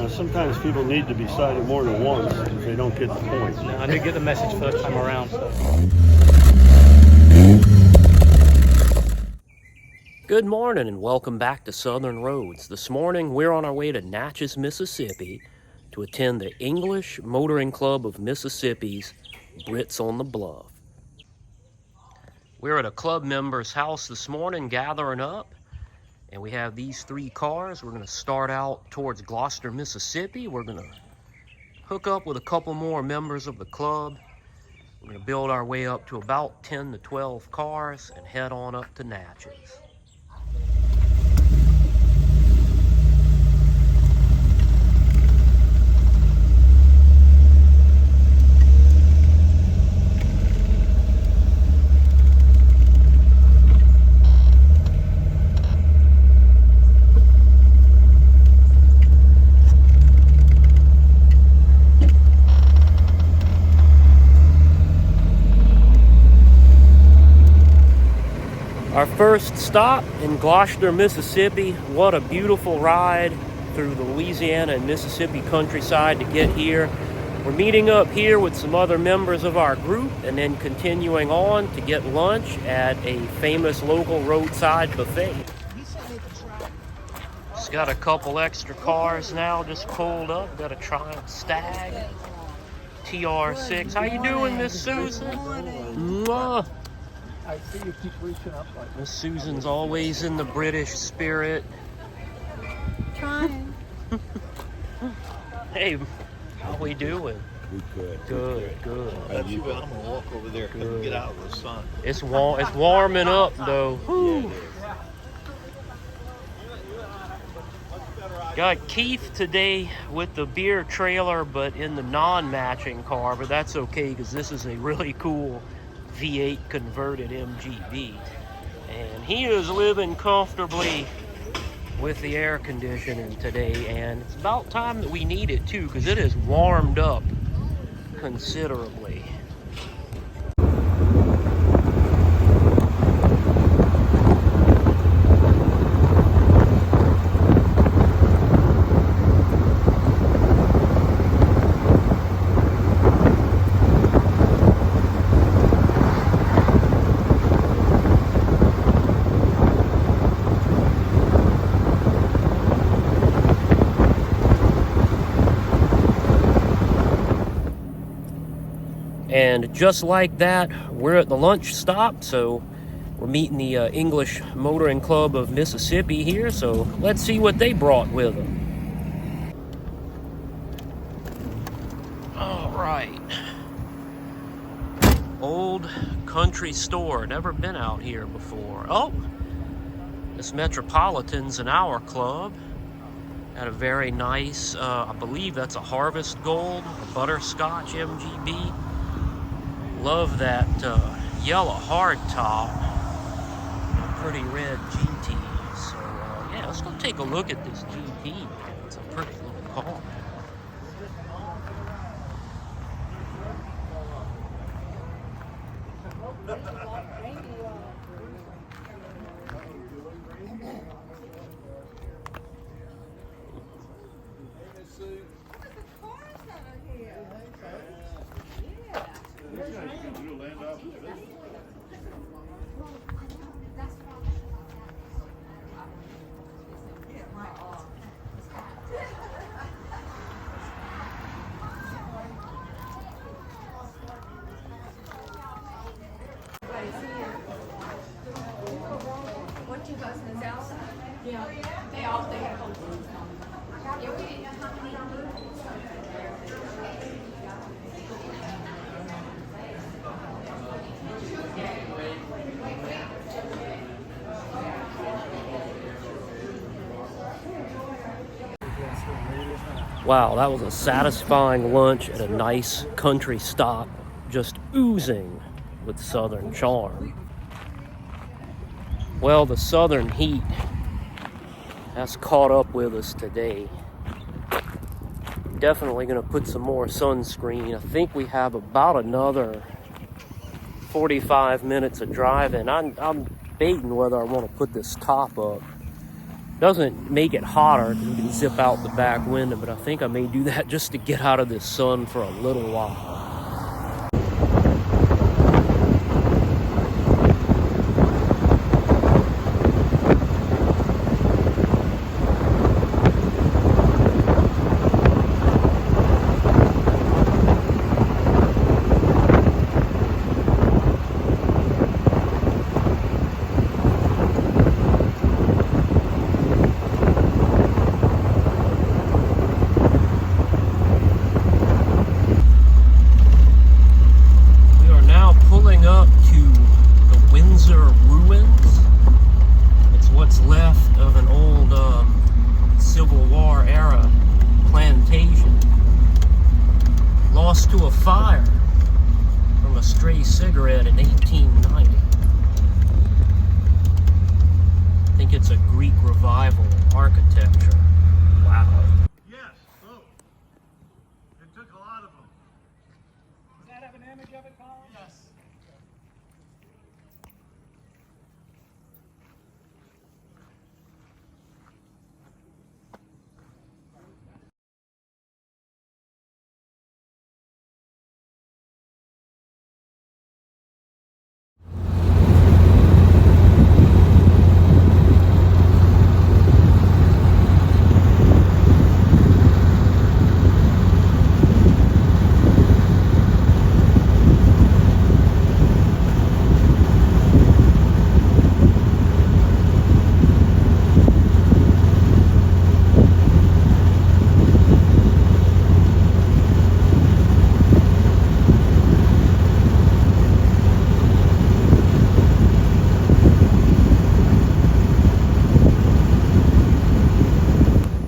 sometimes people need to be cited more than once if they don't get the point. No, I did get the message first time around. So. Good morning and welcome back to Southern Roads. This morning we're on our way to Natchez, Mississippi to attend the English Motoring Club of Mississippi's Brits on the Bluff. We're at a club member's house this morning gathering up, and we have these 3 cars. We're going to start out towards Gloucester, Mississippi. We're going to hook up with a couple more members of the club. We're going to build our way up to about 10 to 12 cars and head on up to Natchez. Our first stop in Gloucester, Mississippi. What a beautiful ride through the Louisiana and Mississippi countryside to get here. We're meeting up here with some other members of our group and then continuing on to get lunch at a famous local roadside buffet. It's got a couple extra cars now just pulled up. Got a Triumph Stag TR6. How you doing, Miss Susan? Mwah. I see you keep reaching up like Miss Susan's always in the British spirit. Trying. Hey, how we doing? we could. Good. I'm gonna walk over there and get out of the sun. It's warming up though. Whew. Got Keith today with the beer trailer, but in the non-matching car, but that's okay because this is a really cool V8 converted MGB, and he is living comfortably with the air conditioning today, and it's about time that we need it too because it has warmed up considerably. And just like that, we're at the lunch stop, so we're meeting the English Motoring Club of Mississippi here, so let's see what they brought with them. All right. Old country store, never been out here before. Oh, this Metropolitan's in our club. Got a very nice, I believe that's a Harvest Gold, a Butterscotch MGB. Love that yellow hardtop, pretty red GT. So yeah, let's go take a look at this GT. It's a pretty little car. Wow, that was a satisfying lunch at a nice country stop, just oozing with southern charm. Well, the southern heat has caught up with us today. Definitely going to put some more sunscreen. I think we have about another 45 minutes of driving. I'm debating whether I want to put this top up Doesn't make it hotter because you can zip out the back window, but I think I may do that just to get out of this sun for a little while. To a fire from a stray cigarette in 1890. I think it's a Greek revival architecture. Wow. Yes, both. It took a lot of them. Does that have an image of it, Colin? Yes.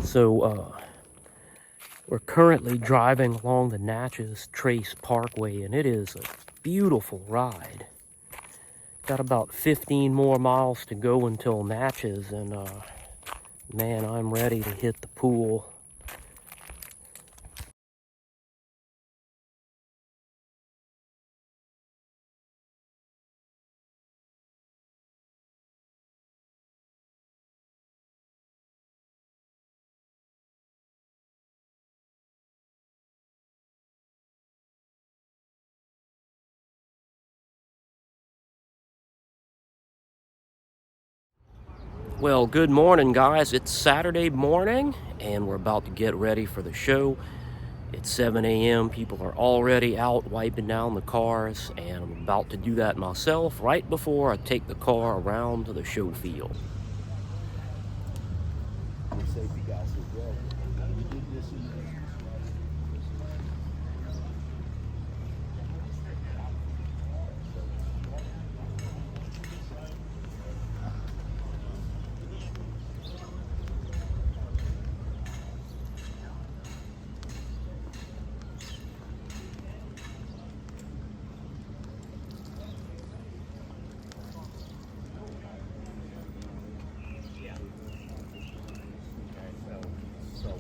So, we're currently driving along the Natchez Trace Parkway, and it is a beautiful ride. Got about 15 more miles to go until Natchez, and man, I'm ready to hit the pool. Well, good morning, guys. It's Saturday morning, and we're about to get ready for the show. It's 7 a.m. People are already out wiping down the cars, and I'm about to do that myself right before I take the car around to the show field. Safety guys as well. We did this in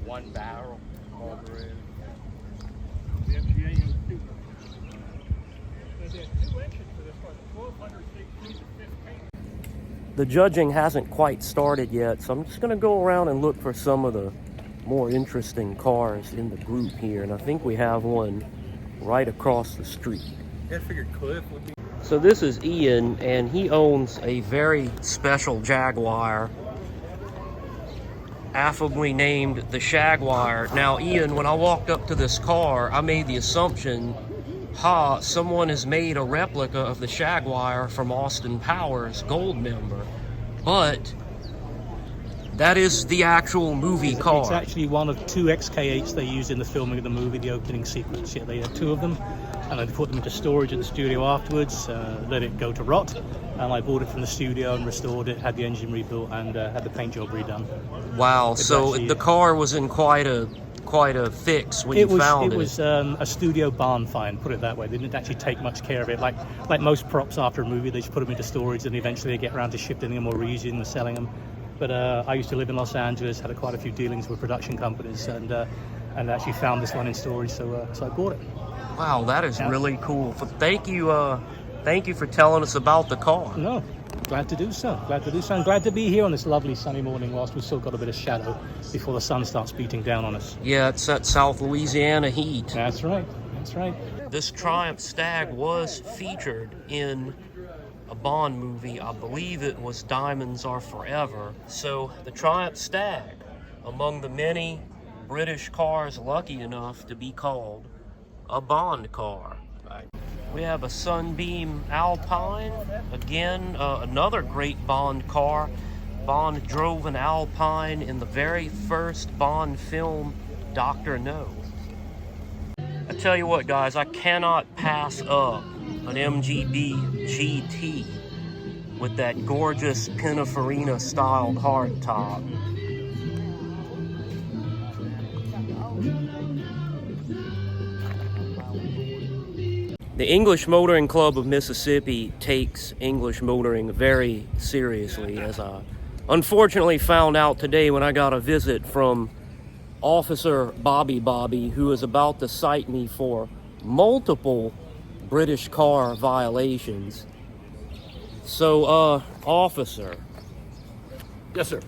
one barrel carburetor. The MGA used two. There's 2 engines for this one, 1200 cc to 15. The judging hasn't quite started yet, so I'm just going to go around and look for some of the more interesting cars in the group here, and I think we have one right across the street. I figured Cliff would be. So this is Ian, and he owns a very special Jaguar, affably named the Shagwire. Now, Ian, when I walked up to this car, I made the assumption, someone has made a replica of the Shagwire from Austin Powers' Gold Member, but that is the actual movie car. It's actually one of 2 XK8s they used in the filming of the movie, the opening sequence. Yeah, they had 2 of them, and they put them into storage at the studio afterwards, let it go to rot, and I bought it from the studio and restored it, had the engine rebuilt, and had the paint job redone. Wow, so the car was in quite a fix when you found it. It was a studio barn find, put it that way. They didn't actually take much care of it. Like most props after a movie, they just put them into storage, and eventually they get around to shifting them or reusing them or selling them. But I used to live in Los Angeles, had quite a few dealings with production companies, and actually found this one in storage, so I bought it. Wow, that is really cool. Thank you for telling us about the car. No. Glad to do so. Glad to do so. I'm glad to be here on this lovely sunny morning whilst we've still got a bit of shadow before the sun starts beating down on us. Yeah, it's that South Louisiana heat. That's right. That's right. This Triumph Stag was featured in a Bond movie. I believe it was Diamonds Are Forever. So the Triumph Stag, among the many British cars lucky enough to be called a Bond car. We have a Sunbeam Alpine. Again, another great Bond car. Bond drove an Alpine in the very first Bond film, Dr. No. I tell you what, guys, I cannot pass up an MGB GT with that gorgeous Pininfarina styled hardtop. The English Motoring Club of Mississippi takes English motoring very seriously, as I unfortunately found out today when I got a visit from Officer Bobby, who is about to cite me for multiple British car violations. So, officer. Yes, sir.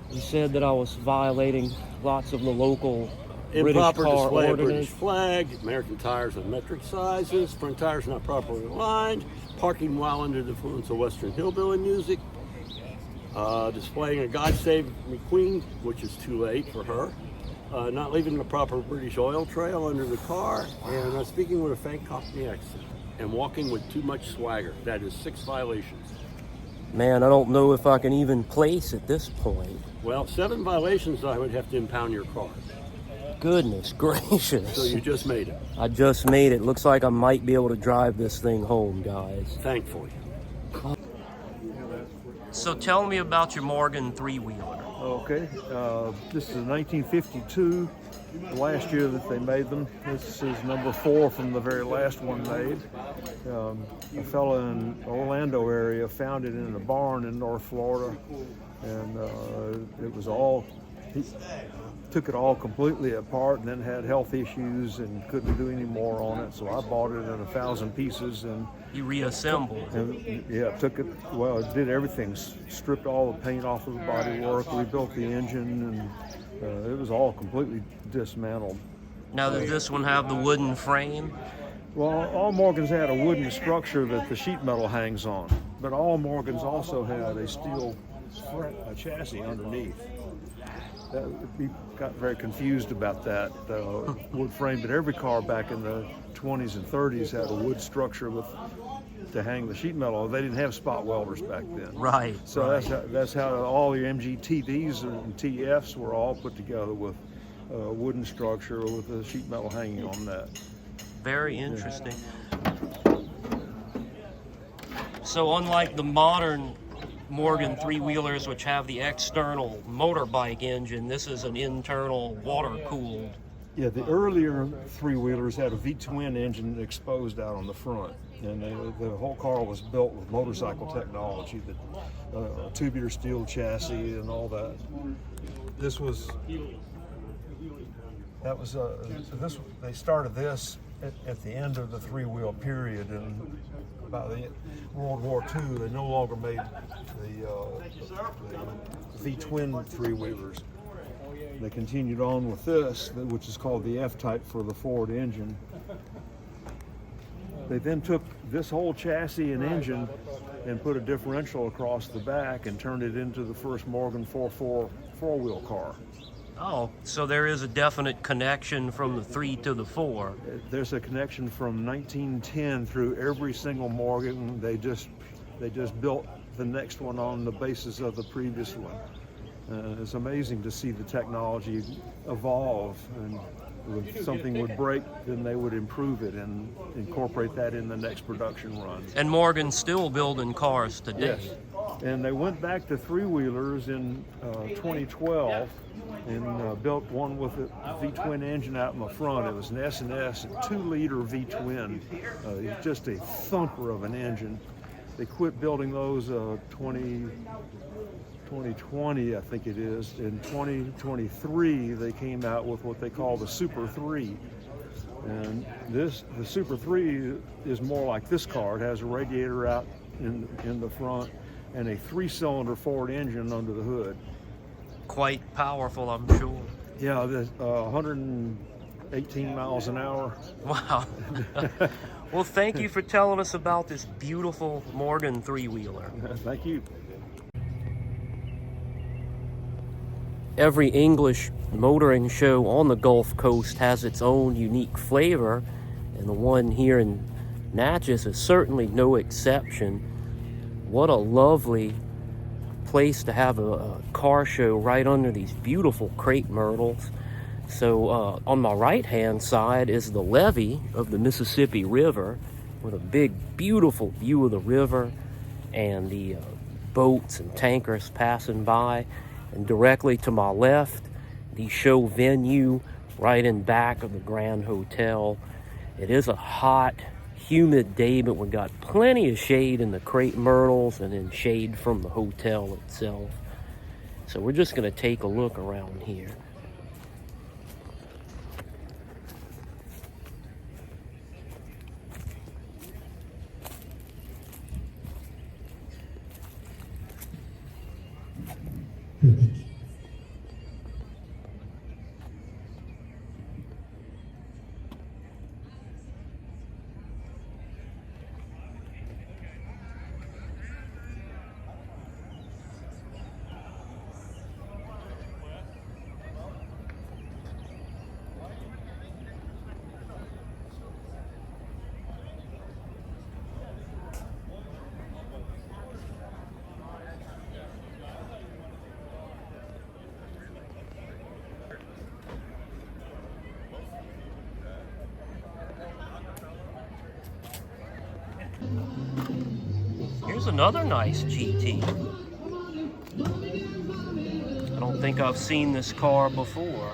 You said that I was violating lots of the local Improper British car display of ordinance. British flag, American tires on metric sizes, front tires not properly aligned, parking while under the influence of Western hillbilly music, displaying a God Save Me Queen, which is too late for her, not leaving the proper British oil trail under the car, and speaking with a fake Cockney accent, and walking with too much swagger. That is 6 violations. Man, I don't know if I can even place at this point. Well, 7 violations, I would have to impound your car. Goodness gracious. So you just made it. I just made it. Looks like I might be able to drive this thing home, guys. Thankfully. So tell me about your Morgan three-wheeler. Okay, this is a 1952, the last year that they made them. This is number 4 from the very last one made. A fellow in Orlando area found it in a barn in North Florida, and it was all, he took it all completely apart and then had health issues and couldn't do any more on it, so I bought it in 1,000 pieces and You reassembled. yeah, took it, well, it did everything, stripped all the paint off of the bodywork, rebuilt the engine, and it was all completely dismantled. Now, does this one have the wooden frame? Well, all Morgans had a wooden structure that the sheet metal hangs on, but all Morgans also had a steel chassis underneath. We got very confused about that wood frame, but every car back in the 20s and 30s had a wood structure to hang the sheet metal. They didn't have spot welders back then. Right. So right. that's how all the MGTDs and TFs were all put together, with a wooden structure with the sheet metal hanging on that. Very interesting. So unlike the modern Morgan three-wheelers, which have the external motorbike engine, this is an internal water-cooled. Yeah, the earlier three-wheelers had a V-twin engine exposed out on the front, and the whole car was built with motorcycle technology, the tubular steel chassis and all that. This was, they started this at the end of the three-wheel period, and by the World War II, they no longer made the V-twin three-wheelers. They continued on with this, which is called the F-type for the Ford engine. They then took this whole chassis and engine and put a differential across the back and turned it into the first Morgan 4.4 four-wheel car. Oh, so there is a definite connection from the 3 to the 4. There's a connection from 1910 through every single Morgan. They just built the next one on the basis of the previous one. It's amazing to see the technology evolve, and if something would break, then they would improve it and incorporate that in the next production run. And Morgan's still building cars today. Yes, and they went back to three-wheelers in 2012 and built one with a V-twin engine out in the front. It was an S&S, a 2-liter V-twin, just a thumper of an engine. They quit building those 2020, I think it is. In 2023, they came out with what they call the Super 3. And the Super 3 is more like this car. It has a radiator out in the front, and a 3-cylinder Ford engine under the hood. Quite powerful, I'm sure. Yeah, 118 miles an hour. Wow. Well, thank you for telling us about this beautiful Morgan three-wheeler. Thank you. Every English motoring show on the Gulf Coast has its own unique flavor, and the one here in Natchez is certainly no exception. What a lovely place to have a car show right under these beautiful crepe myrtles. So on my right-hand side is the levee of the Mississippi River with a big, beautiful view of the river and the boats and tankers passing by. And directly to my left, the show venue right in back of the Grand Hotel. It is a hot, humid day, but we've got plenty of shade in the crepe myrtles and then shade from the hotel itself. So we're just going to take a look around here. Here's another nice GT. I don't think I've seen this car before.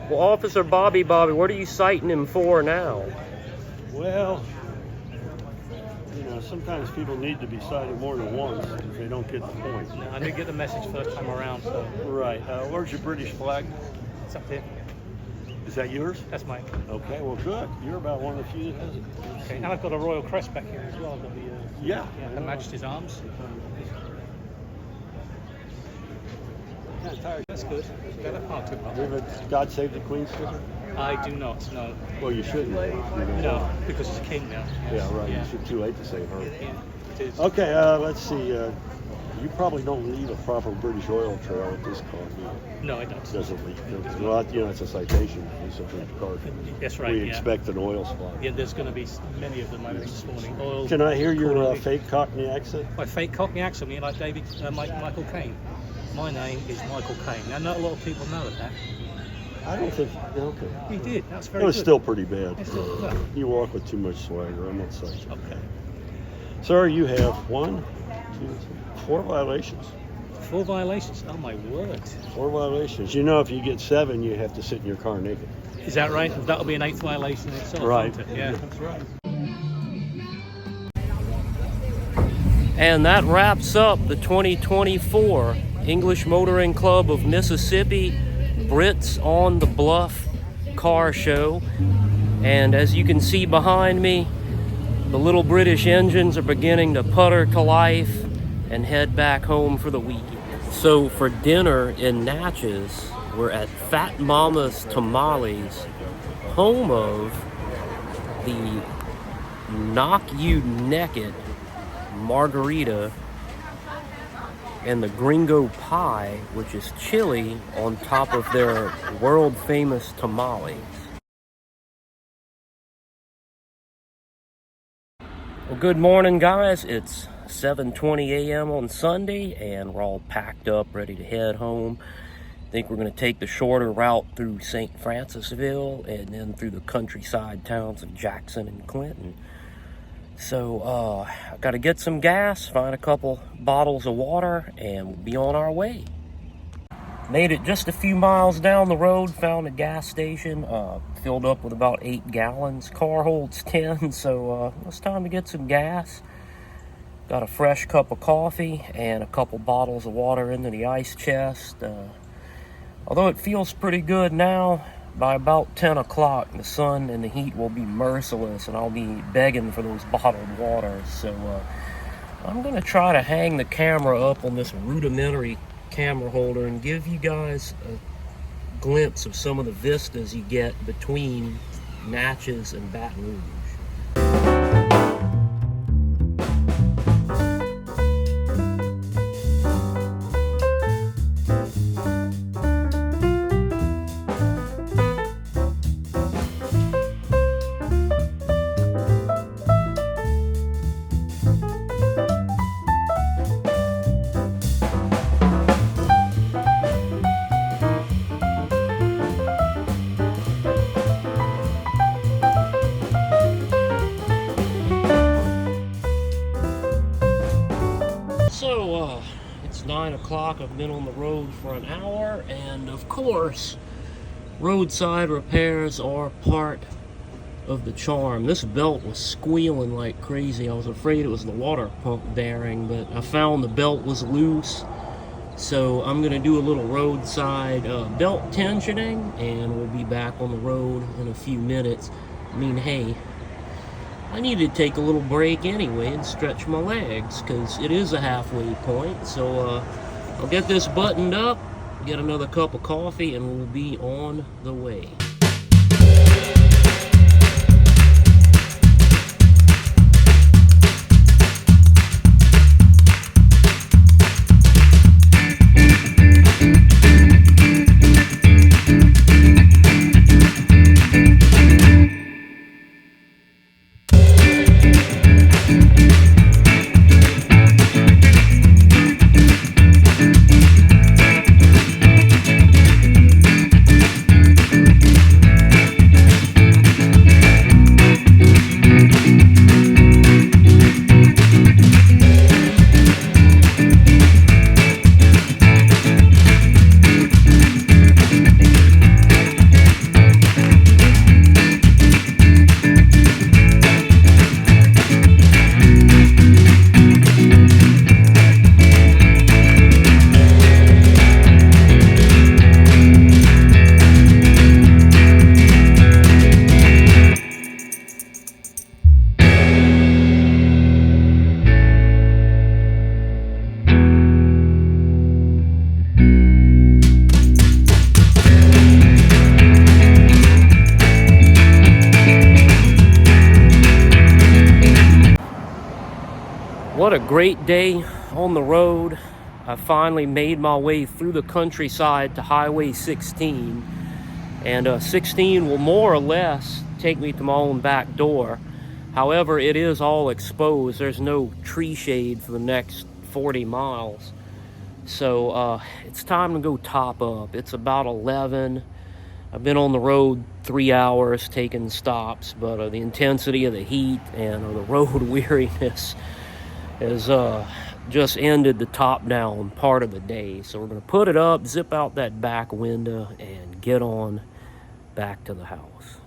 Well, Officer Bobby, what are you citing him for now? Well, you know, sometimes people need to be cited more than once if they don't get the point. No, I didn't get the message first time around, so Right. Where's your British flag? it's up there. Is that yours? That's mine. Okay, well, good. You're about one of the few that has it. Okay, and I've got a royal crest back here as well. I've got the, Yeah. that matched his arms. That's good. Better part to You have a God Save the Queen sticker? I do not, no. Well, you shouldn't. No, because he's a king now. Yeah, right. Yeah. It's too late to save her. Yeah, it is. Okay, let's see. You probably don't leave a proper British oil trail at this car, do you? No, I don't. Doesn't leak. Well, you know, it's a citation. It's a British car. That's right, We yeah. expect an oil spot. Yeah, there's going to be many of them, I think, this morning. Oil. Can I hear your Courtney. fake Cockney accent? My fake Cockney accent, you like Michael Caine. My name is Michael Caine. Now, not a lot of people know that. I don't think. Okay. He did. That's very It was good. still pretty bad. It's still, well, You walk with too much swagger. I'm not such. okay. Sir, you have 4 violations. 4 violations. Oh my word. 4 violations. You know, if you get 7, you have to sit in your car naked. Is that right? That'll be an 8th violation in itself, Right. won't it? Yeah. That's right. And that wraps up the 2024 English Motoring Club of Mississippi Brits on the Bluff Car Show. And as you can see behind me, the little British engines are beginning to putter to life and head back home for the weekend. So for dinner in Natchez, we're at Fat Mama's Tamales, home of the Knock You Naked margarita and the gringo pie, which is chili on top of their world famous tamales. Well, good morning, guys. It's 7:20 a.m. on Sunday, and we're all packed up, ready to head home. I think we're going to take the shorter route through St. Francisville and then through the countryside towns of Jackson and Clinton. So, I've got to get some gas, find a couple bottles of water, and we'll be on our way. Made it just a few miles down the road, found a gas station, filled up with about 8 gallons. Car holds 10, so it's time to get some gas. Got a fresh cup of coffee and a couple bottles of water into the ice chest. Although it feels pretty good now, by about 10 o'clock, the sun and the heat will be merciless, and I'll be begging for those bottled waters. So I'm going to try to hang the camera up on this rudimentary camera holder and give you guys a glimpse of some of the vistas you get between Natchez and Baton Rouge. So, it's 9 o'clock. I've been on the road for an hour, and of course, roadside repairs are part of the charm. This belt was squealing like crazy. I was afraid it was the water pump bearing, but I found the belt was loose. So I'm going to do a little roadside belt tensioning, and we'll be back on the road in a few minutes. I mean, hey, I need to take a little break anyway and stretch my legs, because it is a halfway point. So I'll get this buttoned up, get another cup of coffee, and we'll be on the way. What a great day on the road. I finally made my way through the countryside to Highway 16. And 16 will more or less take me to my own back door. However, it is all exposed. There's no tree shade for the next 40 miles. So it's time to go top up. It's about 11. I've been on the road 3 hours taking stops, but the intensity of the heat and the road weariness has just ended the top-down part of the day. So we're going to put it up, zip out that back window, and get on back to the house.